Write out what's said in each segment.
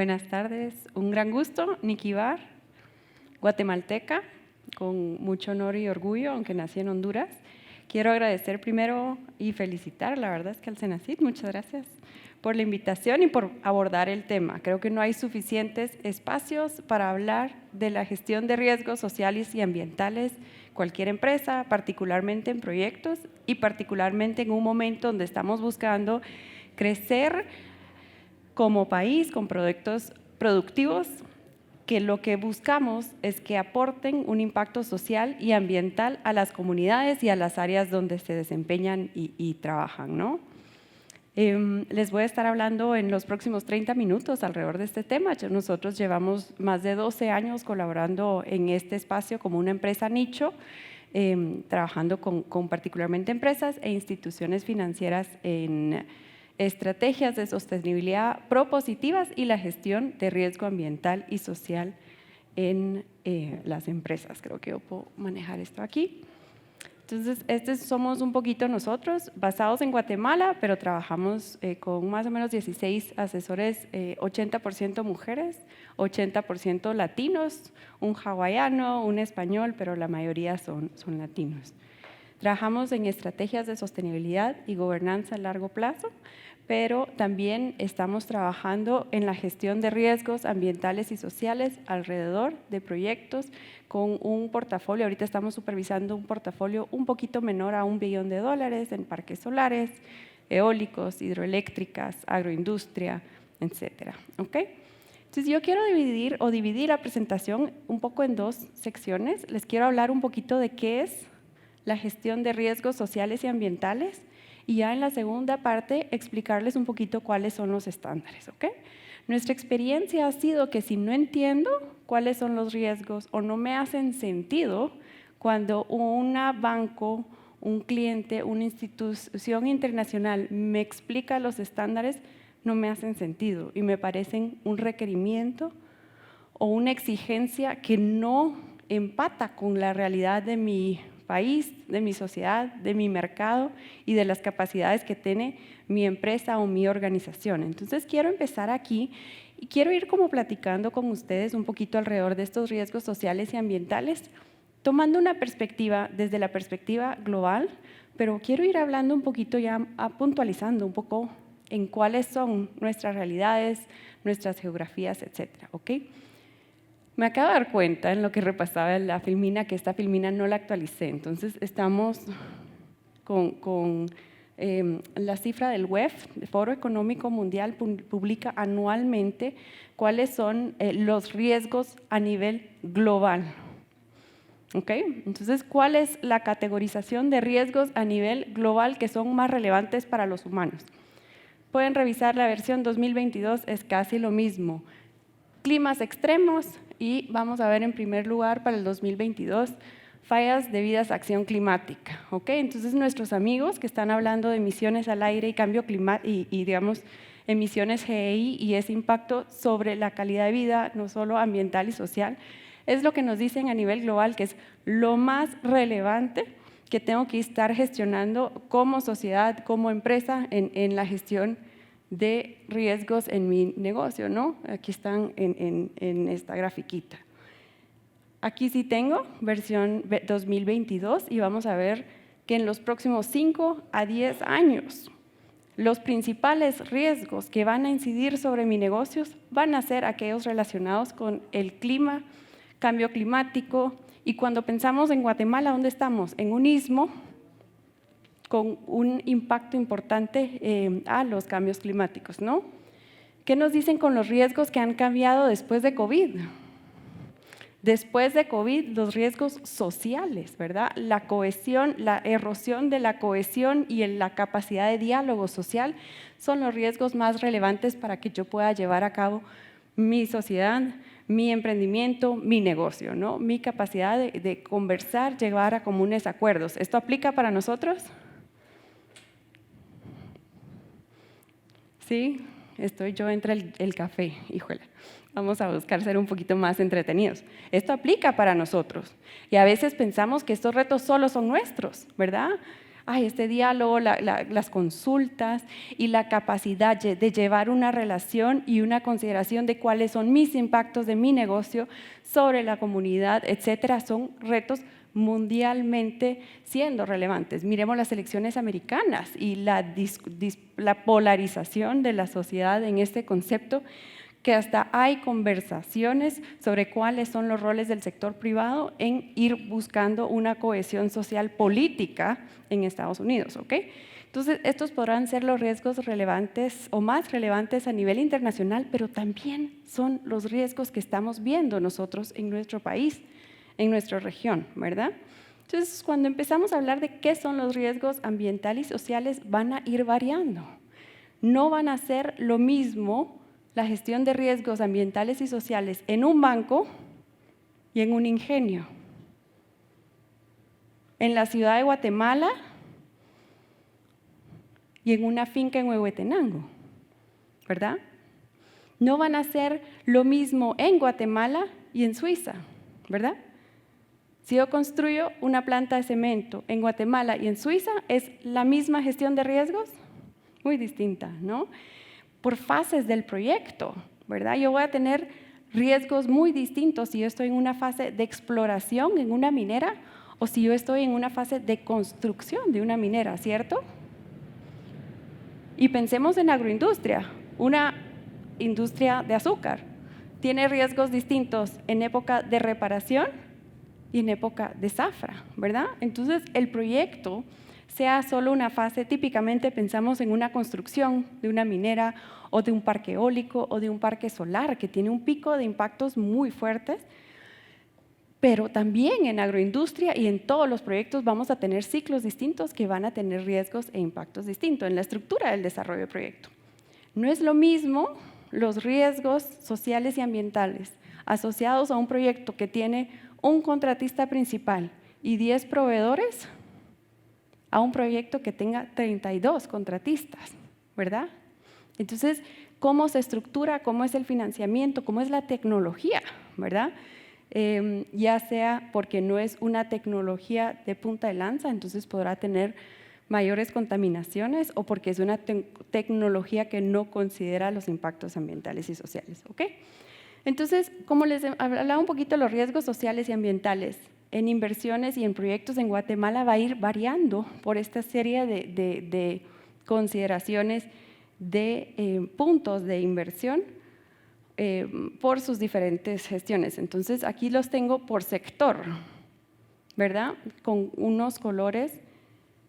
Buenas tardes, un gran gusto, Nikki Bar, guatemalteca, con mucho honor y orgullo, aunque nací en Honduras. Quiero agradecer primero y felicitar, la verdad es que al Cenacit, muchas gracias por la invitación y por abordar el tema. Creo que no hay suficientes espacios para hablar de la gestión de riesgos sociales y ambientales, cualquier empresa, particularmente en proyectos y particularmente en un momento donde estamos buscando crecer como país con proyectos productivos que lo que buscamos es que aporten un impacto social y ambiental a las comunidades y a las áreas donde se desempeñan y trabajan, ¿no? Les voy a estar hablando en los próximos 30 minutos alrededor de este tema. Nosotros llevamos más de 12 años colaborando en este espacio como una empresa nicho, trabajando con particularmente empresas e instituciones financieras en estrategias de sostenibilidad propositivas y la gestión de riesgo ambiental y social en las empresas. Creo que yo puedo manejar esto aquí. Entonces, somos un poquito nosotros, basados en Guatemala, pero trabajamos con más o menos 16 asesores, 80% mujeres, 80% latinos, un hawaiano, un español, pero la mayoría son latinos. Trabajamos en estrategias de sostenibilidad y gobernanza a largo plazo, pero también estamos trabajando en la gestión de riesgos ambientales y sociales alrededor de proyectos con un portafolio. Ahorita estamos supervisando un portafolio un poquito menor a $1 billón en parques solares, eólicos, hidroeléctricas, agroindustria, etcétera. ¿Okay? Entonces yo quiero dividir la presentación un poco en dos secciones. Les quiero hablar un poquito de qué es la gestión de riesgos sociales y ambientales, y ya en la segunda parte explicarles un poquito cuáles son los estándares, ¿ok? Nuestra experiencia ha sido que si no entiendo cuáles son los riesgos o no me hacen sentido cuando un banco, un cliente, una institución internacional me explica los estándares, no me hacen sentido y me parecen un requerimiento o una exigencia que no empata con la realidad de mi país, de mi sociedad, de mi mercado y de las capacidades que tiene mi empresa o mi organización. Entonces quiero empezar aquí y quiero ir como platicando con ustedes un poquito alrededor de estos riesgos sociales y ambientales, tomando una perspectiva desde la perspectiva global, pero quiero ir hablando un poquito ya, puntualizando un poco en cuáles son nuestras realidades, nuestras geografías, etcétera, ¿ok? Me acabo de dar cuenta en lo que repasaba la filmina, que esta filmina no la actualicé, entonces estamos con la cifra del WEF, el Foro Económico Mundial, publica anualmente cuáles son los riesgos a nivel global. ¿Okay? Entonces, ¿cuál es la categorización de riesgos a nivel global que son más relevantes para los humanos? Pueden revisar la versión 2022, es casi lo mismo. Climas extremos y vamos a ver en primer lugar para el 2022 fallas debidas a acción climática. ¿Okay? Entonces nuestros amigos que están hablando de emisiones al aire y cambio climático y digamos emisiones GEI y ese impacto sobre la calidad de vida, no solo ambiental y social, es lo que nos dicen a nivel global que es lo más relevante que tengo que estar gestionando como sociedad, como empresa en la gestión de riesgos en mi negocio, ¿no? Aquí están en esta grafiquita. Aquí sí tengo versión 2022 y vamos a ver que en los próximos 5 a 10 años los principales riesgos que van a incidir sobre mis negocios van a ser aquellos relacionados con el clima, cambio climático, y cuando pensamos en Guatemala, ¿dónde estamos? En un istmo con un impacto importante a los cambios climáticos, ¿no? ¿Qué nos dicen con los riesgos que han cambiado después de COVID? Después de COVID, los riesgos sociales, ¿verdad? La cohesión, la erosión de la cohesión y la capacidad de diálogo social son los riesgos más relevantes para que yo pueda llevar a cabo mi sociedad, mi emprendimiento, mi negocio, ¿no? Mi capacidad de conversar, llegar a comunes acuerdos. ¿Esto aplica para nosotros? Sí, estoy yo entre el café, híjole. Vamos a buscar ser un poquito más entretenidos. Esto aplica para nosotros y a veces pensamos que estos retos solo son nuestros, ¿verdad? este diálogo, las consultas y la capacidad de llevar una relación y una consideración de cuáles son mis impactos de mi negocio sobre la comunidad, etcétera, son retos mundialmente siendo relevantes. Miremos las elecciones americanas y la polarización de la sociedad en este concepto, que hasta hay conversaciones sobre cuáles son los roles del sector privado en ir buscando una cohesión social política en Estados Unidos, ¿ok? Entonces, estos podrán ser los riesgos relevantes o más relevantes a nivel internacional, pero también son los riesgos que estamos viendo nosotros en nuestro país, en nuestra región, ¿verdad? Entonces, cuando empezamos a hablar de qué son los riesgos ambientales y sociales, van a ir variando. No van a ser lo mismo la gestión de riesgos ambientales y sociales en un banco y en un ingenio. En la ciudad de Guatemala y en una finca en Huehuetenango, ¿verdad? No van a ser lo mismo en Guatemala y en Suiza, ¿verdad? Si yo construyo una planta de cemento en Guatemala y en Suiza, ¿es la misma gestión de riesgos? Muy distinta, ¿no? Por fases del proyecto, ¿verdad? Yo voy a tener riesgos muy distintos si yo estoy en una fase de exploración en una minera o si yo estoy en una fase de construcción de una minera, ¿cierto? Y pensemos en agroindustria, una industria de azúcar. Tiene riesgos distintos en época de reparación y en época de zafra, ¿verdad? Entonces, el proyecto sea solo una fase, típicamente pensamos en una construcción de una minera o de un parque eólico o de un parque solar que tiene un pico de impactos muy fuertes, pero también en agroindustria y en todos los proyectos vamos a tener ciclos distintos que van a tener riesgos e impactos distintos en la estructura del desarrollo del proyecto. No es lo mismo los riesgos sociales y ambientales asociados a un proyecto que tiene un contratista principal y 10 proveedores a un proyecto que tenga 32 contratistas, ¿verdad? Entonces, ¿cómo se estructura? ¿Cómo es el financiamiento? ¿Cómo es la tecnología? ¿Verdad? Ya sea porque no es una tecnología de punta de lanza, entonces podrá tener mayores contaminaciones, o porque es una tecnología que no considera los impactos ambientales y sociales, ¿ok? Entonces, como les hablaba un poquito de los riesgos sociales y ambientales, en inversiones y en proyectos en Guatemala va a ir variando por esta serie de consideraciones de puntos de inversión por sus diferentes gestiones. Entonces, aquí los tengo por sector, ¿verdad? Con unos colores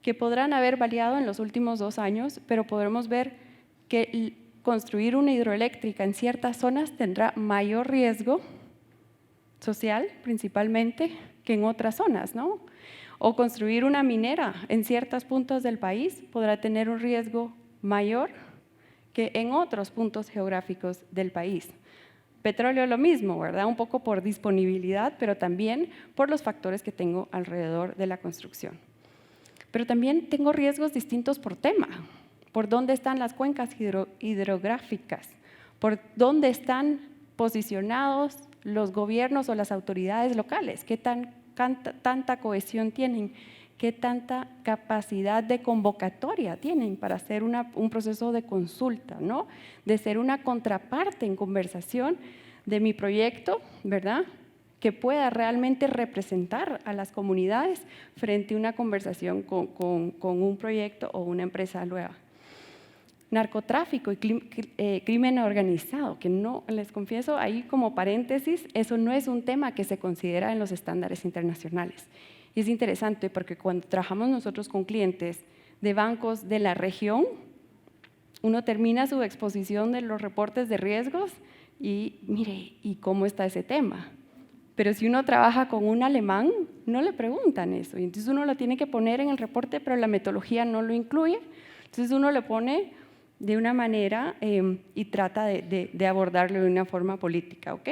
que podrán haber variado en los últimos 2 años, pero podremos ver que construir una hidroeléctrica en ciertas zonas tendrá mayor riesgo social, principalmente, que en otras zonas, ¿no? O construir una minera en ciertos puntos del país podrá tener un riesgo mayor que en otros puntos geográficos del país. Petróleo lo mismo, ¿verdad? Un poco por disponibilidad, pero también por los factores que tengo alrededor de la construcción. Pero también tengo riesgos distintos por tema, por dónde están las cuencas hidrográficas, por dónde están posicionados los gobiernos o las autoridades locales, qué tanta cohesión tienen, qué tanta capacidad de convocatoria tienen para hacer un proceso de consulta, ¿no? De ser una contraparte en conversación de mi proyecto, ¿verdad? Que pueda realmente representar a las comunidades frente a una conversación con un proyecto o una empresa nueva. Narcotráfico y crimen organizado, que no, les confieso, ahí como paréntesis, eso no es un tema que se considera en los estándares internacionales. Y es interesante porque cuando trabajamos nosotros con clientes de bancos de la región, uno termina su exposición de los reportes de riesgos y mire, ¿y cómo está ese tema? Pero si uno trabaja con un alemán, no le preguntan eso. Y entonces uno lo tiene que poner en el reporte, pero la metodología no lo incluye. Entonces uno lo pone de una manera y trata de abordarlo de una forma política, ¿ok?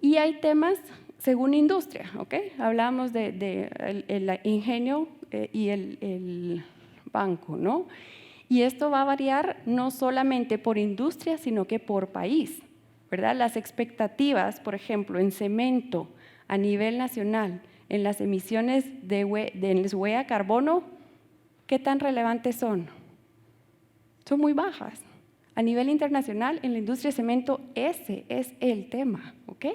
Y hay temas según industria, ¿ok? Hablamos el ingenio y el banco, ¿no? Y esto va a variar no solamente por industria, sino que por país, ¿verdad? Las expectativas, por ejemplo, en cemento a nivel nacional en las emisiones de huella de carbono, ¿qué tan relevantes son? Son muy bajas. A nivel internacional, en la industria de cemento, ese es el tema, ¿ok?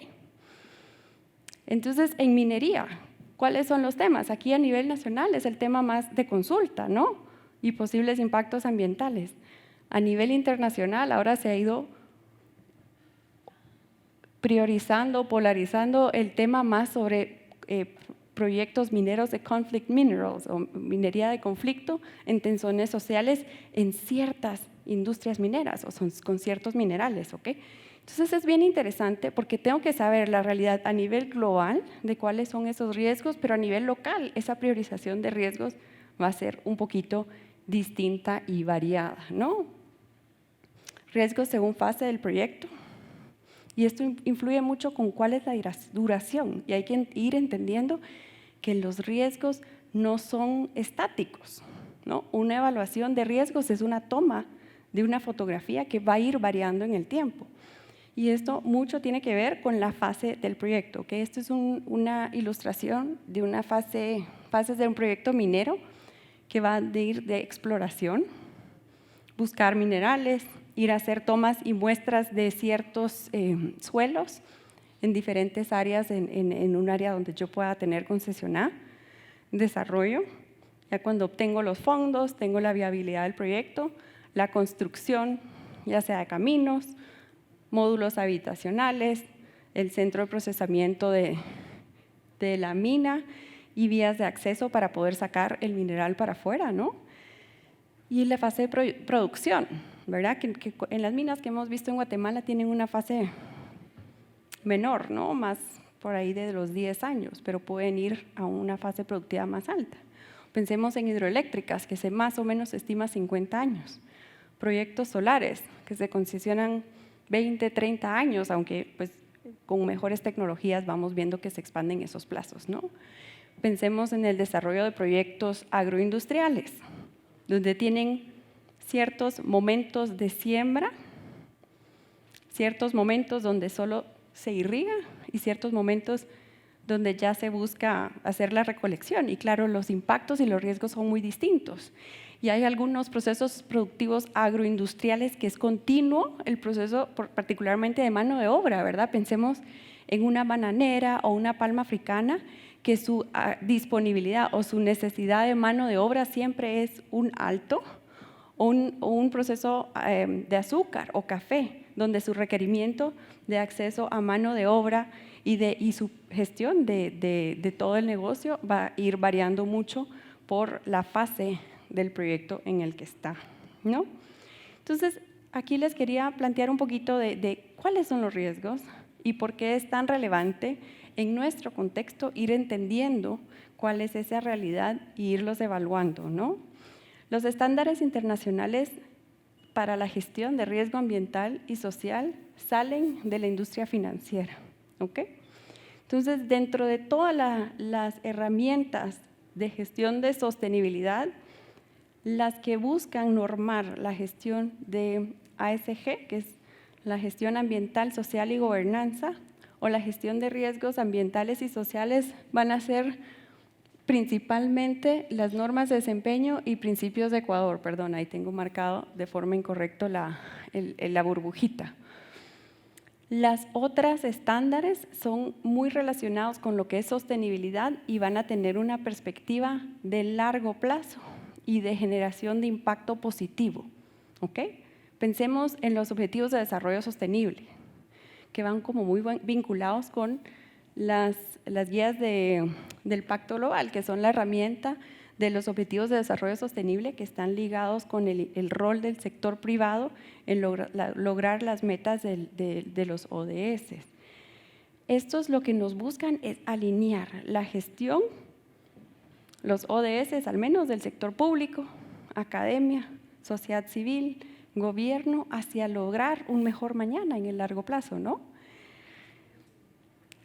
Entonces, en minería, ¿cuáles son los temas? Aquí a nivel nacional es el tema más de consulta, ¿no? Y posibles impactos ambientales. A nivel internacional, ahora se ha ido priorizando, polarizando el tema más sobre proyectos mineros de conflict minerals o minería de conflicto en tensiones sociales en ciertas industrias mineras o con ciertos minerales, ¿ok? Entonces es bien interesante porque tengo que saber la realidad a nivel global de cuáles son esos riesgos, pero a nivel local esa priorización de riesgos va a ser un poquito distinta y variada, ¿no? Riesgos según fase del proyecto. Y esto influye mucho con cuál es la duración. Y hay que ir entendiendo que los riesgos no son estáticos, ¿no? Una evaluación de riesgos es una toma de una fotografía que va a ir variando en el tiempo. Y esto mucho tiene que ver con la fase del proyecto, que esto es una ilustración de una fases de un proyecto minero que va a ir de exploración, buscar minerales, ir a hacer tomas y muestras de ciertos suelos en diferentes áreas, en un área donde yo pueda tener concesionada, desarrollo. Ya cuando obtengo los fondos, tengo la viabilidad del proyecto, la construcción, ya sea de caminos, módulos habitacionales, el centro de procesamiento de la mina y vías de acceso para poder sacar el mineral para afuera, ¿no? Y la fase de producción, ¿verdad? Que en las minas que hemos visto en Guatemala tienen una fase menor, ¿no? Más por ahí de los 10 años, pero pueden ir a una fase productiva más alta. Pensemos en hidroeléctricas, que se más o menos estima 50 años. Proyectos solares, que se concesionan 20, 30 años, aunque pues, con mejores tecnologías vamos viendo que se expanden esos plazos, ¿no? Pensemos en el desarrollo de proyectos agroindustriales, donde tienen ciertos momentos de siembra, ciertos momentos donde solo se irriga y ciertos momentos donde ya se busca hacer la recolección. Y claro, los impactos y los riesgos son muy distintos. Y hay algunos procesos productivos agroindustriales que es continuo el proceso, particularmente de mano de obra, ¿verdad? Pensemos en una bananera o una palma africana, que su disponibilidad o su necesidad de mano de obra siempre es un alto, o un proceso de azúcar o café, donde su requerimiento de acceso a mano de obra y su gestión de todo el negocio va a ir variando mucho por la fase del proyecto en el que está, ¿no? Entonces, aquí les quería plantear un poquito de cuáles son los riesgos y por qué es tan relevante en nuestro contexto ir entendiendo cuál es esa realidad e irlos evaluando, ¿no? Los estándares internacionales para la gestión de riesgo ambiental y social salen de la industria financiera, ¿ok? Entonces, dentro de todas las herramientas de gestión de sostenibilidad, las que buscan normar la gestión de ASG, que es la gestión ambiental, social y gobernanza, o la gestión de riesgos ambientales y sociales, van a ser principalmente las normas de desempeño y principios de Ecuador. Perdón, ahí tengo marcado de forma incorrecta la burbujita. Las otras estándares son muy relacionados con lo que es sostenibilidad y van a tener una perspectiva de largo plazo y de generación de impacto positivo, ¿ok? Pensemos en los objetivos de desarrollo sostenible, que van como muy vinculados con las guías del Pacto Global, que son la herramienta de los objetivos de desarrollo sostenible que están ligados con el rol del sector privado en lograr las metas de los ODS. Estos lo que nos buscan es alinear la gestión, los ODS al menos del sector público, academia, sociedad civil, gobierno, hacia lograr un mejor mañana en el largo plazo, ¿no?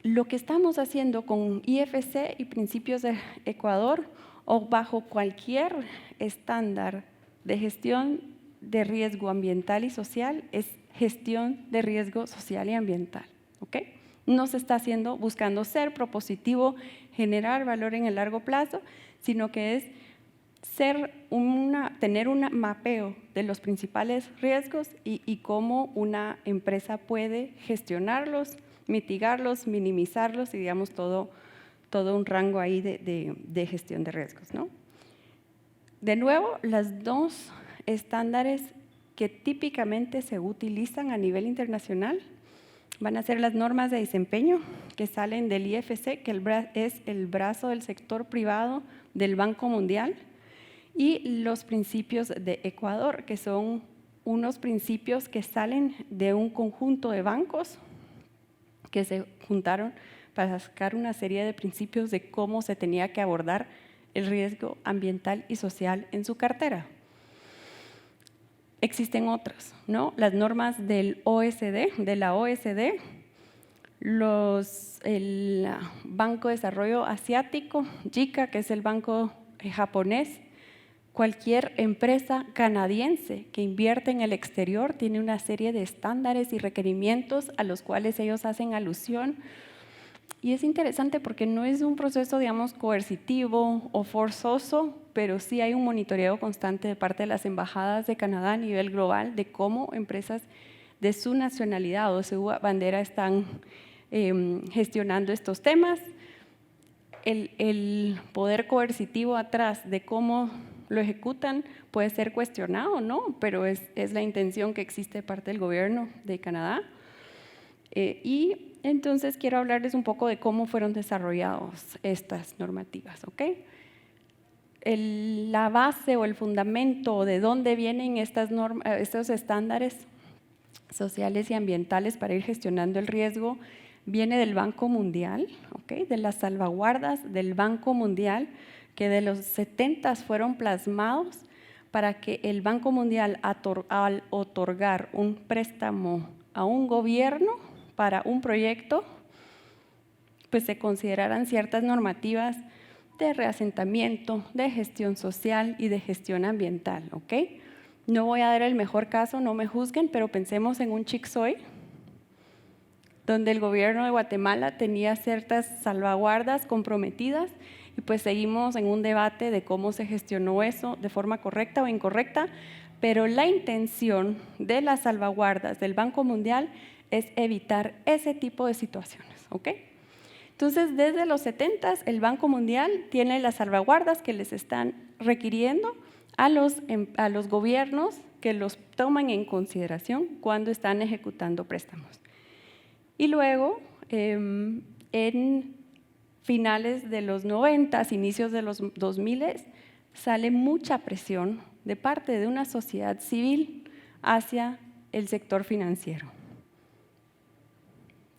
Lo que estamos haciendo con IFC y principios de Ecuador o bajo cualquier estándar de gestión de riesgo ambiental y social es gestión de riesgo social y ambiental, ¿ok? No se está haciendo buscando ser propositivo, generar valor en el largo plazo, sino que es tener un mapeo de los principales riesgos y cómo una empresa puede gestionarlos, mitigarlos, minimizarlos y digamos todo un rango ahí de gestión de riesgos, ¿no? De nuevo, los dos estándares que típicamente se utilizan a nivel internacional van a ser las normas de desempeño que salen del IFC, que es el brazo del sector privado del Banco Mundial, y los principios de Ecuador, que son unos principios que salen de un conjunto de bancos que se juntaron para sacar una serie de principios de cómo se tenía que abordar el riesgo ambiental y social en su cartera. Existen otros, ¿no? Las normas del OSD, de la OSD, el Banco de Desarrollo Asiático, JICA, que es el banco japonés. Cualquier empresa canadiense que invierte en el exterior tiene una serie de estándares y requerimientos a los cuales ellos hacen alusión. Y es interesante porque no es un proceso, digamos, coercitivo o forzoso, pero sí hay un monitoreo constante de parte de las embajadas de Canadá a nivel global de cómo empresas de su nacionalidad o de su bandera están gestionando estos temas. El poder coercitivo atrás de cómo lo ejecutan puede ser cuestionado, ¿no? Pero es la intención que existe de parte del gobierno de Canadá. Y entonces quiero hablarles un poco de cómo fueron desarrolladas estas normativas, ¿ok? La base o el fundamento de dónde vienen estos estándares sociales y ambientales para ir gestionando el riesgo viene del Banco Mundial, ¿ok? De las salvaguardas del Banco Mundial, que de los 70 fueron plasmados para que el Banco Mundial, al otorgar un préstamo a un gobierno para un proyecto, pues se consideraran ciertas normativas de reasentamiento, de gestión social y de gestión ambiental, ¿ok? No voy a dar el mejor caso, no me juzguen, pero pensemos en un Chixoy, donde el gobierno de Guatemala tenía ciertas salvaguardas comprometidas y pues seguimos en un debate de cómo se gestionó eso de forma correcta o incorrecta, pero la intención de las salvaguardas del Banco Mundial es evitar ese tipo de situaciones, ¿ok? Entonces, desde los 70 el Banco Mundial tiene las salvaguardas que les están requiriendo a los gobiernos que los toman en consideración cuando están ejecutando préstamos. Y luego, en finales de los 90, inicios de los 2000, sale mucha presión de parte de una sociedad civil hacia el sector financiero.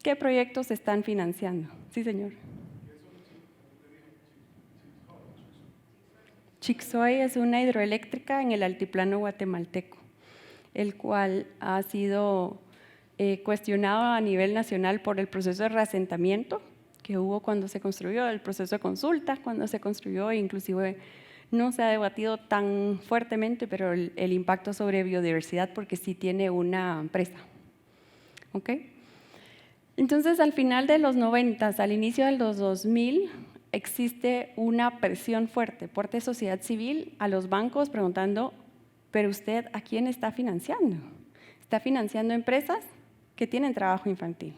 ¿Qué proyectos se están financiando? Sí, señor. Chixoy es una hidroeléctrica en el altiplano guatemalteco, el cual ha sido cuestionado a nivel nacional por el proceso de reasentamiento que hubo cuando se construyó, el proceso de consulta cuando se construyó, e inclusive no se ha debatido tan fuertemente, pero el impacto sobre biodiversidad, porque sí tiene una presa. ¿Ok? Entonces, al final de los 90, al inicio de los 2000, existe una presión fuerte por parte de sociedad civil a los bancos preguntando, ¿pero usted a quién está financiando? ¿Está financiando empresas que tienen trabajo infantil?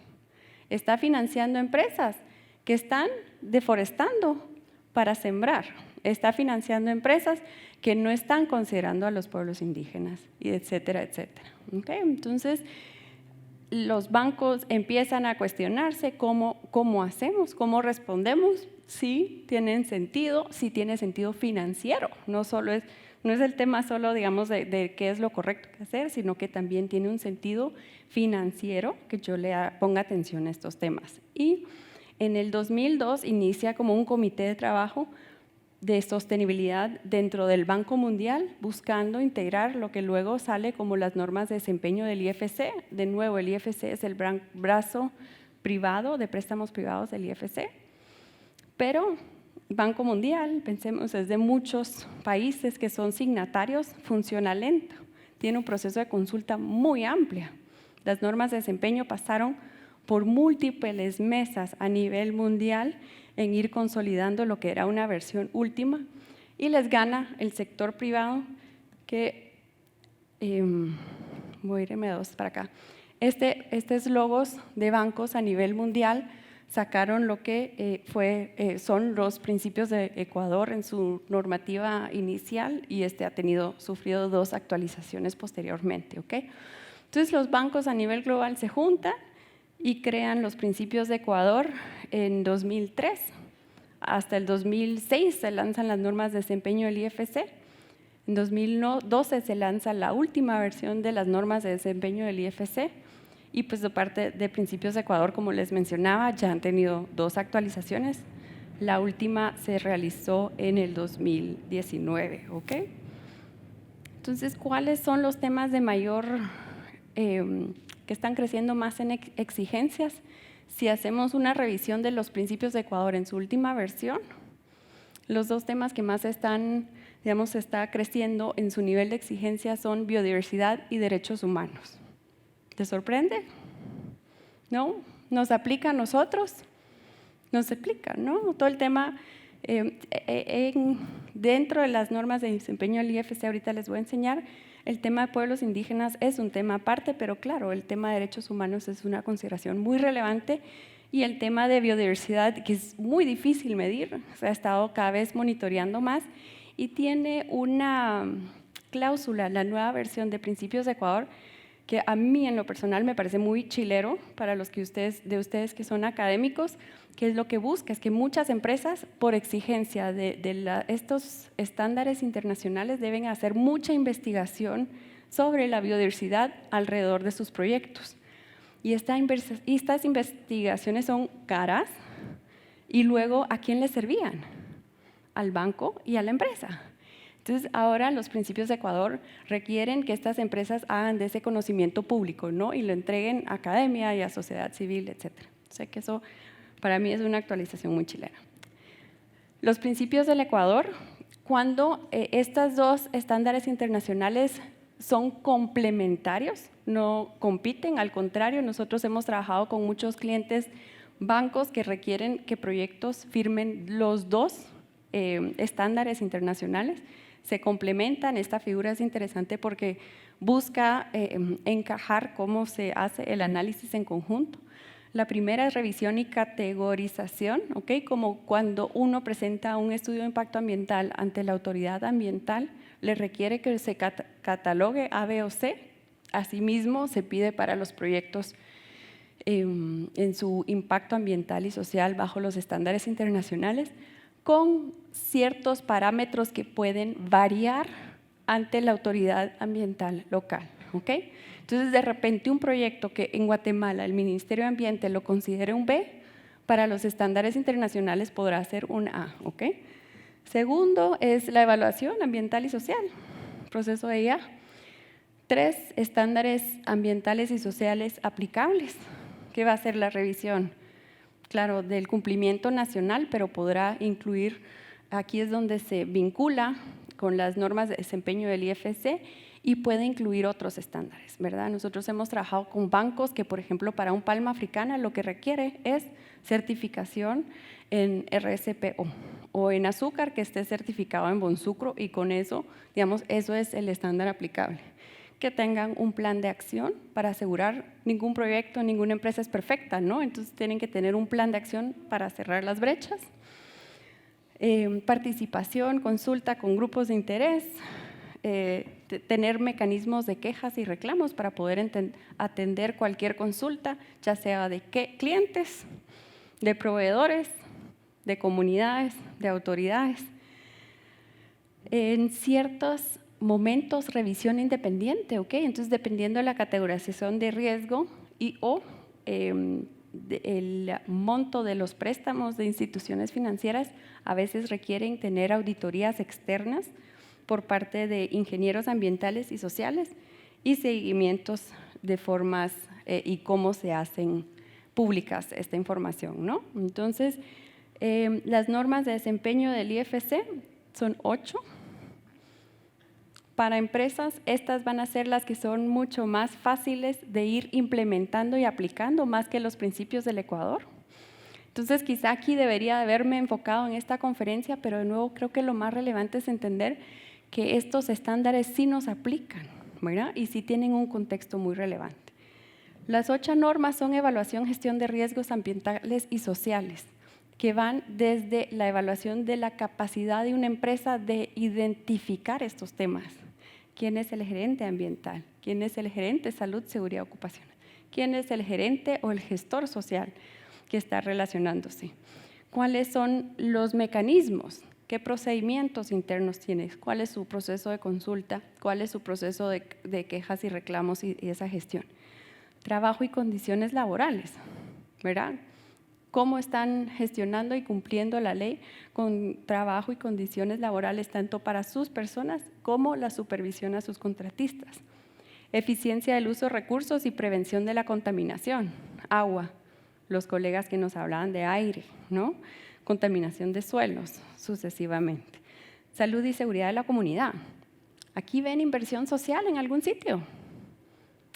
¿Está financiando empresas que están deforestando para sembrar? ¿Está financiando empresas que no están considerando a los pueblos indígenas? Y etcétera, etcétera. ¿Okay? Entonces, los bancos empiezan a cuestionarse cómo hacemos, cómo respondemos, si tienen sentido, si tiene sentido financiero. No es el tema solo, digamos, de qué es lo correcto que hacer, sino que también tiene un sentido financiero, que yo le ponga atención a estos temas. Y en el 2002 inicia como un comité de trabajo de sostenibilidad dentro del Banco Mundial, buscando integrar lo que luego sale como las normas de desempeño del IFC. De nuevo, el IFC es el brazo privado de préstamos privados del IFC, pero Banco Mundial, pensemos, es de muchos países que son signatarios, funciona lento, tiene un proceso de consulta muy amplia. Las normas de desempeño pasaron por múltiples mesas a nivel mundial en ir consolidando lo que era una versión última, y les gana el sector privado que, voy a irme dos para acá. Estos logos de bancos a nivel mundial sacaron lo que son los principios de Ecuador en su normativa inicial, y ha sufrido 2 actualizaciones posteriormente, ¿ok? Entonces los bancos a nivel global se juntan y crean los principios de Ecuador en 2003. Hasta el 2006 se lanzan las normas de desempeño del IFC. En 2012 se lanza la última versión de las normas de desempeño del IFC, y pues de parte de Principios de Ecuador, como les mencionaba, ya han tenido 2 actualizaciones. La última se realizó en el 2019, ¿ok? Entonces, ¿cuáles son los temas de mayor, que están creciendo más en exigencias? Si hacemos una revisión de los Principios de Ecuador en su última versión, los 2 temas que más están, digamos, está creciendo en su nivel de exigencia son biodiversidad y derechos humanos. ¿Te sorprende? ¿No? ¿Nos aplica a nosotros? Nos aplica, ¿no? Todo el tema, dentro de las normas de desempeño del IFC, ahorita les voy a enseñar, el tema de pueblos indígenas es un tema aparte, pero claro, el tema de derechos humanos es una consideración muy relevante, y el tema de biodiversidad, que es muy difícil medir, se ha estado cada vez monitoreando más, y tiene una cláusula, la nueva versión de Principios de Ecuador, que a mí en lo personal me parece muy chilero para los que ustedes que son académicos, que es lo que busca, es que muchas empresas, por exigencia de estos estándares internacionales, deben hacer mucha investigación sobre la biodiversidad alrededor de sus proyectos. Y estas investigaciones son caras, y luego, ¿a quién les servían? Al banco y a la empresa. Entonces, ahora los Principios de Ecuador requieren que estas empresas hagan de ese conocimiento público, ¿no? Y lo entreguen a academia y a sociedad civil, etc. O sea que eso para mí es una actualización muy chilena. Los Principios del Ecuador, cuando estos 2 estándares internacionales son complementarios, no compiten, al contrario, nosotros hemos trabajado con muchos clientes bancos que requieren que proyectos firmen los 2 estándares internacionales, se complementan. Esta figura es interesante porque busca encajar cómo se hace el análisis en conjunto. La primera es revisión y categorización, ¿ok? Como cuando uno presenta un estudio de impacto ambiental ante la autoridad ambiental, le requiere que se catalogue A, B o C. Asimismo, se pide para los proyectos en su impacto ambiental y social bajo los estándares internacionales, con ciertos parámetros que pueden variar ante la autoridad ambiental local, ¿ok? Entonces, de repente, un proyecto que en Guatemala el Ministerio de Ambiente lo considere un B, para los estándares internacionales podrá ser un A, ¿ok? Segundo es la evaluación ambiental y social, proceso de IA. 3, estándares ambientales y sociales aplicables. ¿Qué va a ser la revisión? Claro, del cumplimiento nacional, pero podrá incluir, aquí es donde se vincula con las normas de desempeño del IFC, y puede incluir otros estándares, ¿verdad? Nosotros hemos trabajado con bancos que, por ejemplo, para un palma africana lo que requiere es certificación en RSPO, o en azúcar que esté certificado en Bonsucro, y con eso, digamos, eso es el estándar aplicable. Que tengan un plan de acción para asegurar, ningún proyecto, ninguna empresa es perfecta, ¿no? Entonces tienen que tener un plan de acción para cerrar las brechas. Participación, consulta con grupos de interés, tener mecanismos de quejas y reclamos para poder atender cualquier consulta, ya sea de clientes, de proveedores, de comunidades, de autoridades. En ciertos momentos, revisión independiente, ¿ok? Entonces, dependiendo de la categorización de riesgo o el monto de los préstamos de instituciones financieras, a veces requieren tener auditorías externas por parte de ingenieros ambientales y sociales, y seguimientos de formas y cómo se hacen públicas esta información, ¿no? Entonces, las normas de desempeño del IFC son 8. Para empresas, estas van a ser las que son mucho más fáciles de ir implementando y aplicando más que los principios del Ecuador. Entonces, quizá aquí debería haberme enfocado en esta conferencia, pero de nuevo creo que lo más relevante es entender que estos estándares sí nos aplican, ¿verdad? Y sí tienen un contexto muy relevante. Las 8 normas son evaluación, gestión de riesgos ambientales y sociales, que van desde la evaluación de la capacidad de una empresa de identificar estos temas. ¿Quién es el gerente ambiental? ¿Quién es el gerente de salud, seguridad ocupacional? ¿Quién es el gerente o el gestor social que está relacionándose? ¿Cuáles son los mecanismos? ¿Qué procedimientos internos tienes? ¿Cuál es su proceso de consulta? ¿Cuál es su proceso de quejas y reclamos y esa gestión? Trabajo y condiciones laborales, ¿verdad? ¿Cómo están gestionando y cumpliendo la ley con trabajo y condiciones laborales tanto para sus personas como la supervisión a sus contratistas? Eficiencia del uso de recursos y prevención de la contaminación. Agua, los colegas que nos hablaban de aire, ¿no? Contaminación de suelos, sucesivamente. Salud y seguridad de la comunidad. ¿Aquí ven inversión social en algún sitio?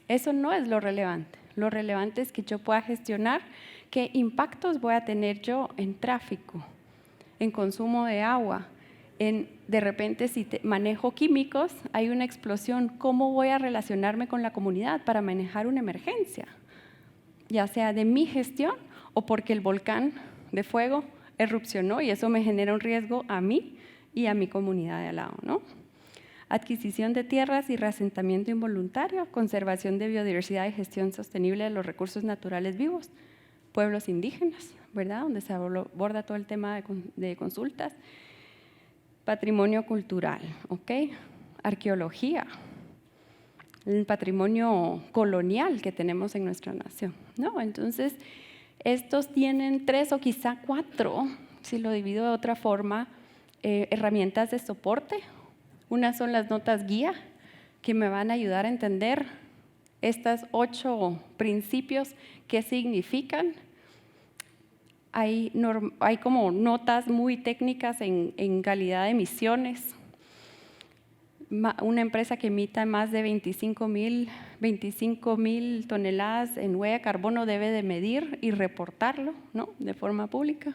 Eso no es lo relevante. Lo relevante es que yo pueda gestionar qué impactos voy a tener yo en tráfico, en consumo de agua, de repente si manejo químicos, hay una explosión, ¿cómo voy a relacionarme con la comunidad para manejar una emergencia? Ya sea de mi gestión o porque el volcán de fuego erupcionó y eso me genera un riesgo a mí y a mi comunidad de al lado, ¿no? Adquisición de tierras y reasentamiento involuntario, conservación de biodiversidad y gestión sostenible de los recursos naturales vivos, pueblos indígenas, ¿verdad? Donde se aborda todo el tema de consultas, patrimonio cultural, ¿ok? Arqueología, el patrimonio colonial que tenemos en nuestra nación, ¿no? Entonces, estos tienen 3 o quizá 4, si lo divido de otra forma, herramientas de soporte. Una son las notas guía, que me van a ayudar a entender estos 8 principios, qué significan. Hay como notas muy técnicas en calidad de emisiones. Una empresa que emita más de 25,000 toneladas en huella de carbono debe de medir y reportarlo, ¿no? De forma pública.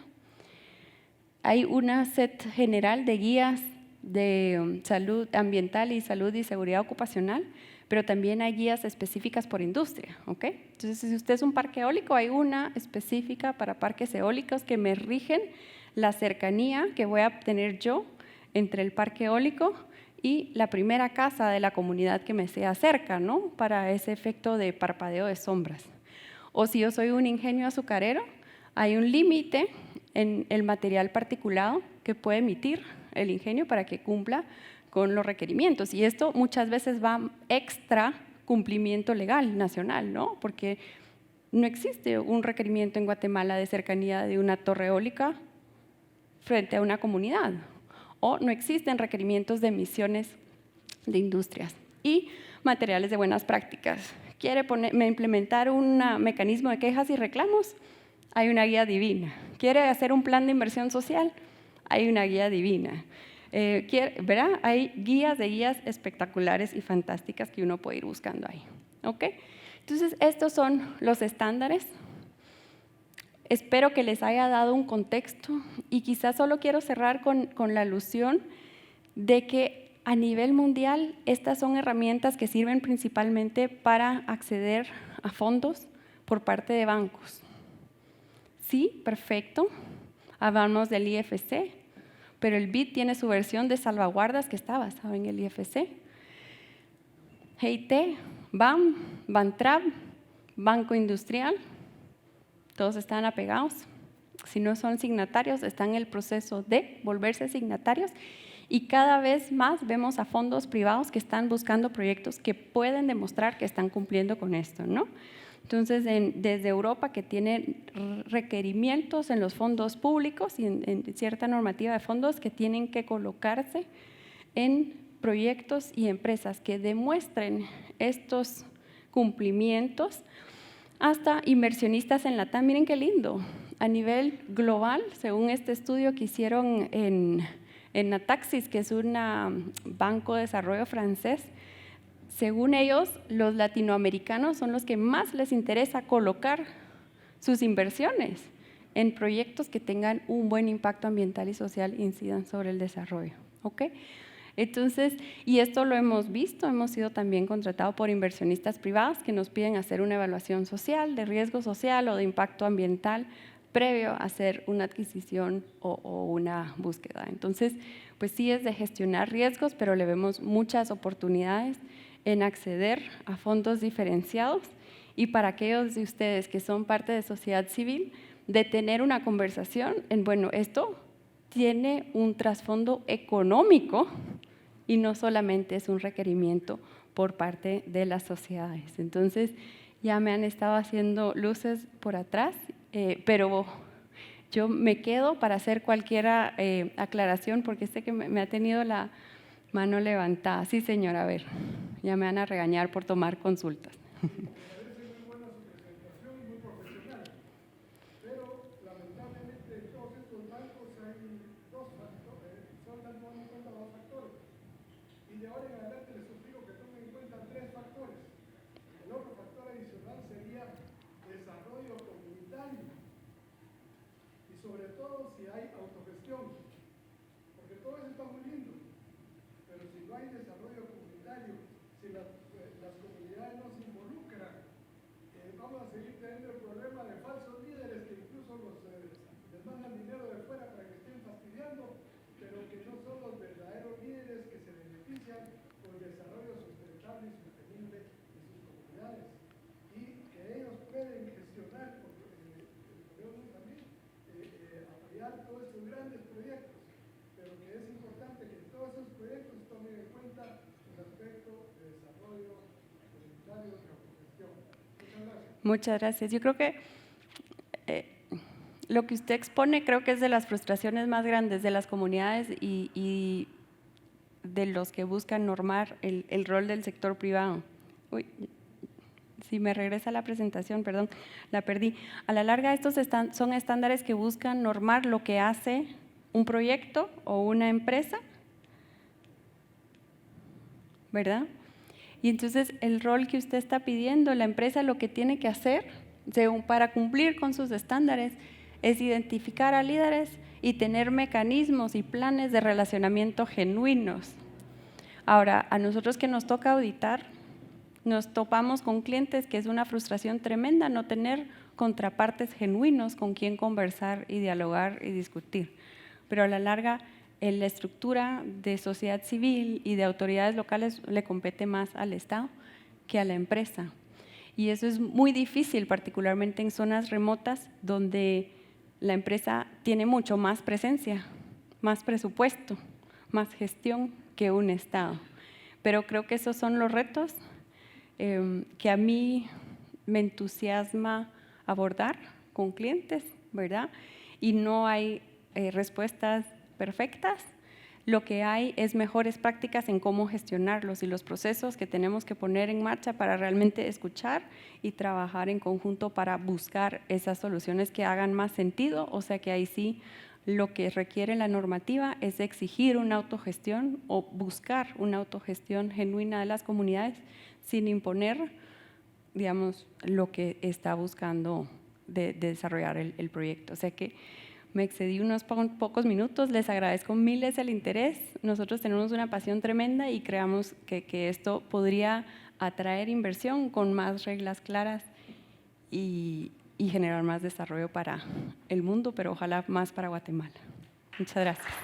Hay una set general de guías de salud ambiental y salud y seguridad ocupacional, pero también hay guías específicas por industria, ¿ok? Entonces, si usted es un parque eólico, hay una específica para parques eólicos que me rigen la cercanía que voy a tener yo entre el parque eólico y la primera casa de la comunidad que me sea cerca, ¿no? Para ese efecto de parpadeo de sombras. O si yo soy un ingenio azucarero, hay un límite en el material particulado que puede emitir el ingenio para que cumpla con los requerimientos. Y esto muchas veces va extra cumplimiento legal nacional, ¿no? Porque no existe un requerimiento en Guatemala de cercanía de una torre eólica frente a una comunidad, o no existen requerimientos de emisiones de industrias y materiales de buenas prácticas. ¿Quiere implementar un mecanismo de quejas y reclamos? Hay una guía divina. ¿Quiere hacer un plan de inversión social? Hay una guía divina. ¿Verdad? Hay guías de guías espectaculares y fantásticas que uno puede ir buscando ahí. ¿Ok? Entonces, estos son los estándares. Espero que les haya dado un contexto y quizás solo quiero cerrar con la alusión de que a nivel mundial estas son herramientas que sirven principalmente para acceder a fondos por parte de bancos. Sí, perfecto. Hablamos del IFC, pero el BID tiene su versión de salvaguardas que está basado en el IFC. GIT, BAM, BANTRAB, Banco Industrial, todos están apegados. Si no son signatarios, están en el proceso de volverse signatarios y cada vez más vemos a fondos privados que están buscando proyectos que pueden demostrar que están cumpliendo con esto, ¿no? Entonces, desde Europa, que tiene requerimientos en los fondos públicos y en cierta normativa de fondos que tienen que colocarse en proyectos y empresas que demuestren estos cumplimientos, hasta inversionistas en LATAM. Miren qué lindo, a nivel global, según este estudio que hicieron en En Nataxis, que es un banco de desarrollo francés, según ellos, los latinoamericanos son los que más les interesa colocar sus inversiones en proyectos que tengan un buen impacto ambiental y social e incidan sobre el desarrollo. ¿Ok? Entonces, y esto lo hemos visto, hemos sido también contratados por inversionistas privados que nos piden hacer una evaluación social, de riesgo social o de impacto ambiental previo a hacer una adquisición o una búsqueda. Entonces, pues sí es de gestionar riesgos, pero le vemos muchas oportunidades en acceder a fondos diferenciados y para aquellos de ustedes que son parte de sociedad civil, de tener una conversación en, bueno, esto tiene un trasfondo económico y no solamente es un requerimiento por parte de las sociedades. Entonces, ya me han estado haciendo luces por atrás, pero yo me quedo para hacer cualquier aclaración porque sé que me ha tenido la mano levantada. Sí, señora, a ver, ya me van a regañar por tomar consultas. Muchas gracias. Yo creo que lo que usted expone creo que es de las frustraciones más grandes de las comunidades y de los que buscan normar el rol del sector privado. Uy, si me regresa la presentación, perdón, la perdí. A la larga estos son estándares que buscan normar lo que hace un proyecto o una empresa, ¿verdad? Y entonces el rol que usted está pidiendo, la empresa lo que tiene que hacer para cumplir con sus estándares es identificar a líderes y tener mecanismos y planes de relacionamiento genuinos. Ahora, a nosotros que nos toca auditar, nos topamos con clientes que es una frustración tremenda no tener contrapartes genuinos con quien conversar y dialogar y discutir. Pero a la larga, en la estructura de sociedad civil y de autoridades locales le compete más al Estado que a la empresa. Y eso es muy difícil, particularmente en zonas remotas donde la empresa tiene mucho más presencia, más presupuesto, más gestión que un Estado. Pero creo que esos son los retos que a mí me entusiasma abordar con clientes, ¿verdad? Y no hay respuestas perfectas, lo que hay es mejores prácticas en cómo gestionarlos y los procesos que tenemos que poner en marcha para realmente escuchar y trabajar en conjunto para buscar esas soluciones que hagan más sentido, o sea que ahí sí lo que requiere la normativa es exigir una autogestión o buscar una autogestión genuina de las comunidades sin imponer, digamos, lo que está buscando de desarrollar el proyecto. O sea que me excedí unos pocos minutos, les agradezco miles el interés. Nosotros tenemos una pasión tremenda y creamos que esto podría atraer inversión con más reglas claras y generar más desarrollo para el mundo, pero ojalá más para Guatemala. Muchas gracias.